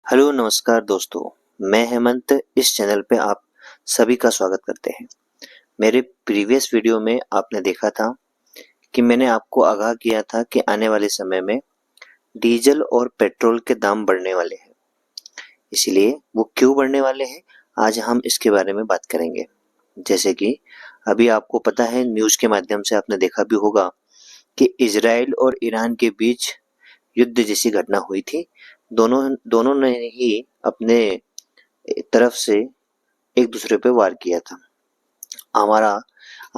Hello नमस्कार दोस्तों, मैं हेमंत इस चैनल पे आप सभी का स्वागत करते हैं। मेरे प्रीवियस वीडियो में आपने देखा था कि मैंने आपको आगाह किया था कि आने वाले समय में डीजल और पेट्रोल के दाम बढ़ने वाले हैं। इसलिए वो क्यों बढ़ने वाले हैं, आज हम इसके बारे में बात करेंगे। जैसे कि अभी आपको पता है, न्यूज़ के माध्यम से आपने देखा भी होगा कि इजराइल और ईरान के बीच युद्ध जैसी घटना हुई थी। दोनों दोनों ने ही अपने तरफ से एक दूसरे पे वार किया था। हमारा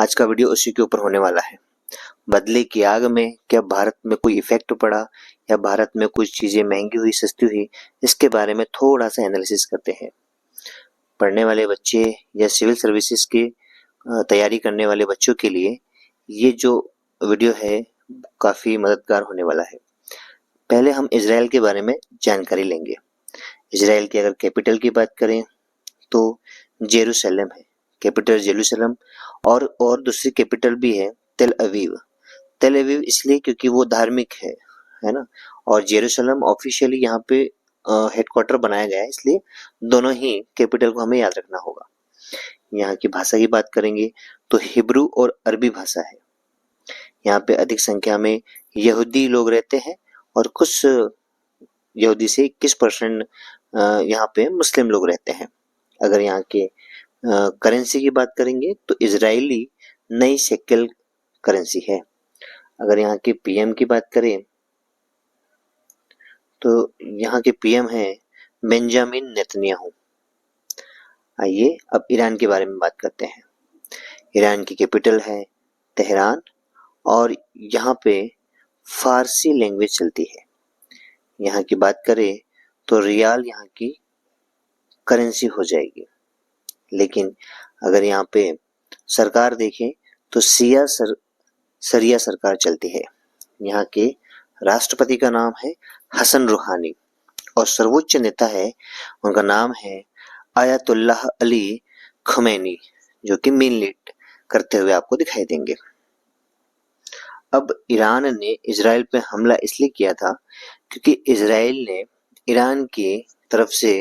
आज का वीडियो उसी के ऊपर होने वाला है। बदले की आग में क्या भारत में कोई इफेक्ट पड़ा या भारत में कुछ चीजें महंगी हुई सस्ती हुई, इसके बारे में थोड़ा सा एनालिसिस करते हैं। पढ़ने वाले बच्चे या सिविल सर्विसेज की तैयारी करने वाले बच्चों के लिए ये जो वीडियो है काफी मददगार होने वाला है। पहले हम इजराइल के बारे में जानकारी लेंगे। इजराइल की अगर कैपिटल की बात करें तो जेरूशलेम है, कैपिटल जेरूशलेम। और दूसरी कैपिटल भी है तेल अवीव। तेल अवीव इसलिए क्योंकि वो धार्मिक है ना। और जेरूशलेम ऑफिशियली यहाँ पे हेडक्वार्टर बनाया गया है, इसलिए दोनों ही कैपिटल को हमें याद रखना होगा। यहाँ की भाषा की बात करेंगे तो हिब्रू और अरबी भाषा है। यहाँ पे अधिक संख्या में यहूदी लोग रहते हैं और कुछ यहूदी से 21% यहाँ पे मुस्लिम लोग रहते हैं। अगर यहाँ के करेंसी की बात करेंगे तो इजरायली नई शेकेल करेंसी है। अगर यहाँ के पीएम की बात करें तो यहाँ के पीएम है बेंजामिन नेतन्याहू। आइए अब ईरान के बारे में बात करते हैं। ईरान की कैपिटल है तेहरान और यहाँ पे फारसी लैंग्वेज चलती है। यहाँ की बात करें तो रियाल यहाँ की करेंसी हो जाएगी। लेकिन अगर यहाँ पे सरकार देखें तो सरिया सरकार चलती है। यहाँ के राष्ट्रपति का नाम है हसन रूहानी और सर्वोच्च नेता है, उनका नाम है आयतुल्लाह अली खमैनी, जो कि मेन लीड करते हुए आपको दिखाई देंगे। अब ईरान ने इजराइल पे हमला इसलिए किया था क्योंकि इजराइल ने ईरान की तरफ से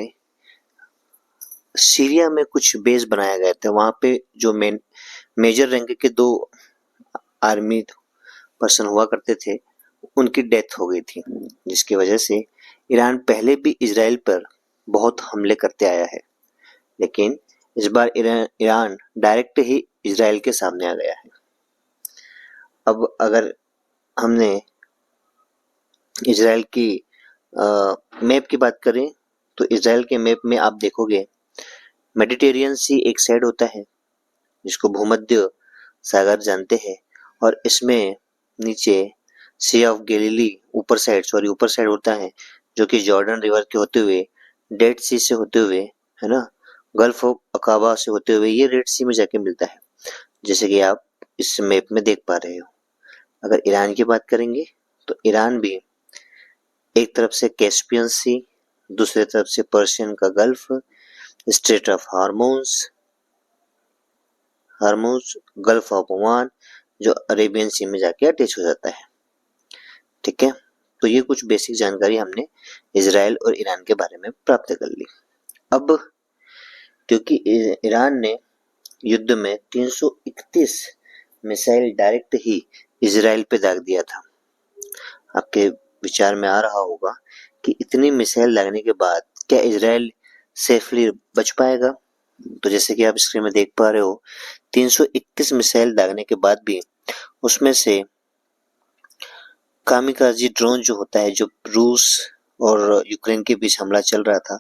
सीरिया में कुछ बेस बनाया गया था। वहां पे जो मेजर रैंक के 2 आर्मी पर्सन हुआ करते थे, उनकी डेथ हो गई थी, जिसकी वजह से ईरान पहले भी इजराइल पर बहुत हमले करते आया है। लेकिन इस बार ईरान डायरेक्ट ही इजराइल के सामने आ गया है। अब अगर हमने इजराइल की मैप की बात करें तो इजराइल के मैप में आप देखोगे मेडिटेरियन सी एक साइड होता है जिसको भूमध्य सागर जानते हैं, और इसमें नीचे सी ऑफ गैलिली ऊपर साइड होता है, जो कि जॉर्डन रिवर के होते हुए डेड सी से होते हुए, है ना, गल्फ ऑफ अकाबा से होते हुए ये रेड सी में जाके मिलता है, जैसे कि आप इस मैप में देख पा रहे हो। अगर ईरान की बात करेंगे तो ईरान भी एक तरफ से कैस्पियन सी, दूसरी तरफ से पर्शियन का gulf, straight of हार्मोज, gulf of Oman, जो अरेबियन सी में जाके अटैच हो जाता है। ठीक है, तो ये कुछ बेसिक जानकारी हमने इजराइल और ईरान के बारे में प्राप्त कर ली। अब क्योंकि ईरान ने युद्ध में 331 मिसाइल डायरेक्ट ही इजराइल पे दाग दिया था। आपके विचार में आ रहा होगा कि इतनी मिसाइल लगने के बाद क्या इजराइल सेफली बच पाएगा? तो जैसे कि आप स्क्रीन में देख पा रहे हो, 321 मिसाइल दागने के बाद भी उसमें से कामिकाजी ड्रोन जो होता है, जो रूस और यूक्रेन के बीच हमला चल रहा था,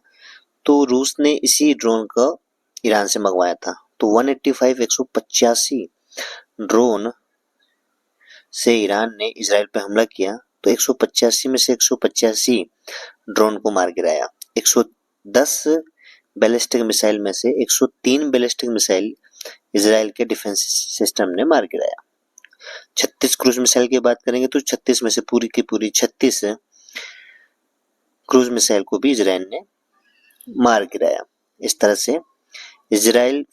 तो रूस ने इसी ड्रोन का ईरान से मंगवाया था। तो 185 ड्रोन से ईरान ने इजराइल पे हमला किया, तो 185 में से 185 ड्रोन को मार गिराया। 110 बैलिस्टिक मिसाइल में से 103 बैलिस्टिक मिसाइल इजराइल के डिफेंस सिस्टम ने मार गिराया। 36 क्रूज मिसाइल की बात करेंगे तो 36 में से पूरी की पूरी 36 क्रूज मिसाइल को भी इजराइल ने मार गिराया। इस तरह से इजराइल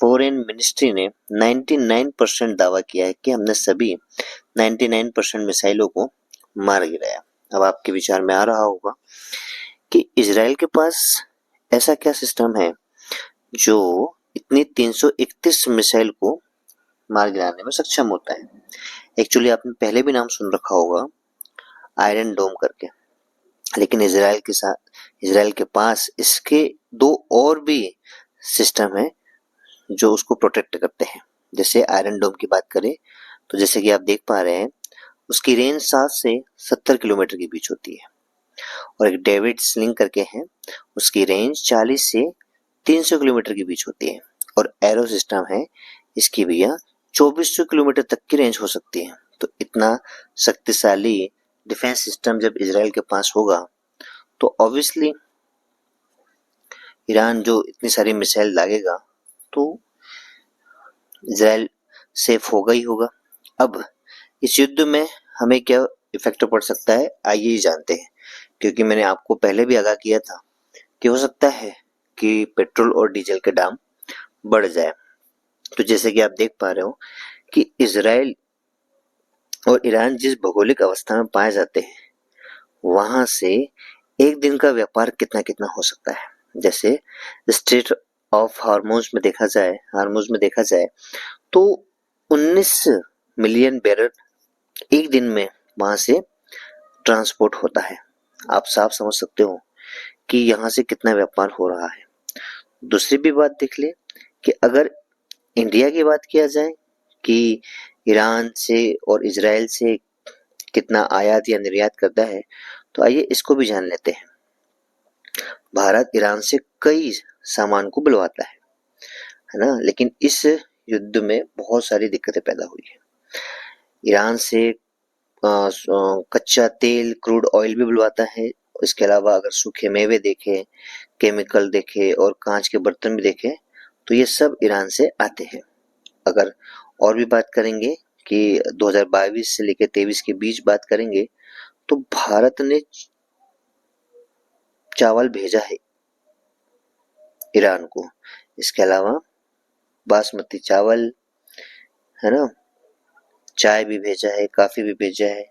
फॉरेन मिनिस्ट्री ने 99% दावा किया है कि हमने सभी 99% मिसाइलों को मार गिराया। अब आपके विचार में आ रहा होगा कि इजराइल के पास ऐसा क्या सिस्टम है जो इतनी 331 मिसाइल को मार गिराने में सक्षम होता है। एक्चुअली आपने पहले भी नाम सुन रखा होगा आयरन डोम करके, लेकिन इजराइल के पास इसके दो और भी सिस्टम है जो उसको प्रोटेक्ट करते हैं। जैसे आयरन डोम की बात करें तो जैसे कि आप देख पा रहे हैं उसकी रेंज 7 से 70 किलोमीटर के बीच होती है, और एक डेविड स्लिंग करके है उसकी रेंज 40 से 300 किलोमीटर के बीच होती है, और एरो सिस्टम है इसकी भैया 2400 किलोमीटर तक की रेंज हो सकती है। तो इतना शक्तिशाली डिफेंस सिस्टम जब इजराइल के पास होगा तो ऑब्वियसली ईरान जो इतनी सारी मिसाइल दागेगा तो इजराइल सेफ होगा ही होगा। अब इस युद्ध में हमें क्या इफेक्ट पड़ सकता है आइए ही जानते हैं, क्योंकि मैंने आपको पहले भी आगाह किया था कि हो सकता है कि पेट्रोल और डीजल के दाम बढ़ जाए। तो जैसे कि आप देख पा रहे हो कि इजराइल और ईरान जिस भौगोलिक अवस्था में पाए जाते हैं वहां से एक दिन का व्यापार कितना कितना हो सकता है। जैसे स्ट्रेट ऑफ हार्मुज में देखा जाए तो 19 मिलियन बैरल एक दिन में वहां से ट्रांसपोर्ट होता है। आप साफ समझ सकते हो कि यहाँ से कितना व्यापार हो रहा है। दूसरी भी बात देख ले कि अगर इंडिया की बात किया जाए कि ईरान से और इजराइल से कितना आयात या निर्यात करता है, तो आइए इसको भी जान लेते हैं। भारत ईरान से कई सामान को बुलवाता है ना, लेकिन इस युद्ध में बहुत सारी दिक्कतें पैदा हुई है। ईरान से कच्चा तेल क्रूड ऑयल भी बुलवाता है। इसके अलावा अगर सूखे मेवे देखें, केमिकल देखें और कांच के बर्तन भी देखें तो ये सब ईरान से आते हैं। अगर और भी बात करेंगे कि 2022 से लेकर 23 के बीच बात करेंगे तो भारत ने चावल भेजा है ईरान को। इसके अलावा बासमती चावल है ना, चाय भी भेजा है, काफी भी भेजा है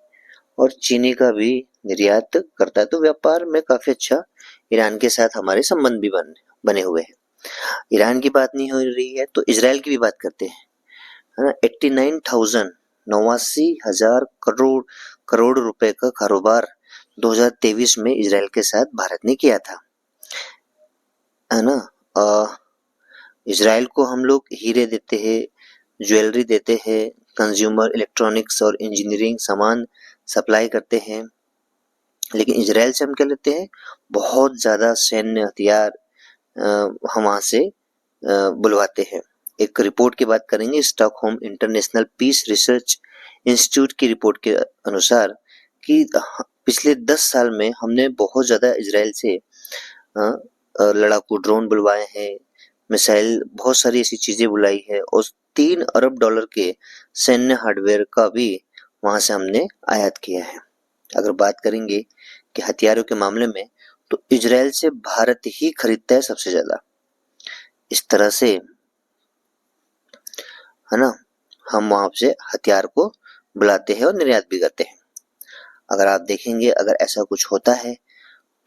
और चीनी का भी निर्यात करता है। तो व्यापार में काफी अच्छा ईरान के साथ हमारे संबंध भी बने हुए हैं। ईरान की बात नहीं हो रही है तो इजराइल की भी बात करते हैं, है ना। 89,000 करोड़ रुपए का कारोबार 2023 में इजराइल के साथ भारत ने किया था, है ना। इजराइल को हम लोग हीरे देते हैं, ज्वेलरी देते हैं, कंज्यूमर इलेक्ट्रॉनिक्स और इंजीनियरिंग सामान सप्लाई करते हैं, लेकिन इजराइल से हम क्या लेते हैं, बहुत ज्यादा सैन्य हथियार हम वहां से बुलवाते हैं। एक रिपोर्ट की बात करेंगे, Stockholm International Peace Research Institute की रिपोर्ट के अनुसार कि पिछले 10 साल में हमने बहुत ज्यादा इजराइल से लड़ाकू ड्रोन बुलवाए हैं, मिसाइल, बहुत सारी ऐसी चीजें बुलाई है और 3 अरब डॉलर के सैन्य हार्डवेयर का भी वहां से हमने आयात किया है। अगर बात करेंगे कि हथियारों के मामले में तो इजराइल से भारत ही खरीदता है सबसे ज्यादा। इस तरह से है ना, हम वहां से हथियार को बुलाते हैं और निर्यात भी करते हैं। अगर आप देखेंगे अगर ऐसा कुछ होता है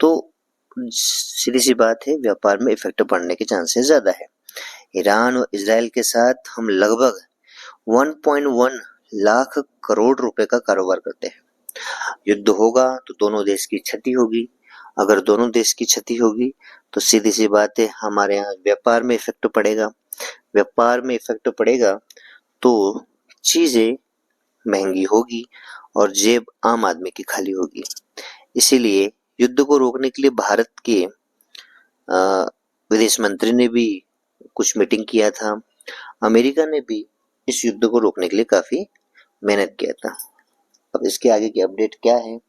तो सीधी सी बात है व्यापार में इफेक्ट पड़ने के चांसेस ज्यादा है। ईरान और इजराइल के साथ हम लगभग 1.1 लाख करोड़ रुपए का कारोबार करते हैं। युद्ध होगा तो दोनों देश की क्षति होगी। अगर दोनों देश की क्षति होगी तो सीधी सी बात है हमारे यहाँ व्यापार में इफेक्ट पड़ेगा। व्यापार में इफेक्ट पड़ेगा तो चीजें महंगी होगी और जेब आम आदमी की खाली होगी। इसीलिए युद्ध को रोकने के लिए भारत के विदेश मंत्री ने भी कुछ मीटिंग किया था। अमेरिका ने भी इस युद्ध को रोकने के लिए काफी मेहनत किया था। अब इसके आगे की अपडेट क्या है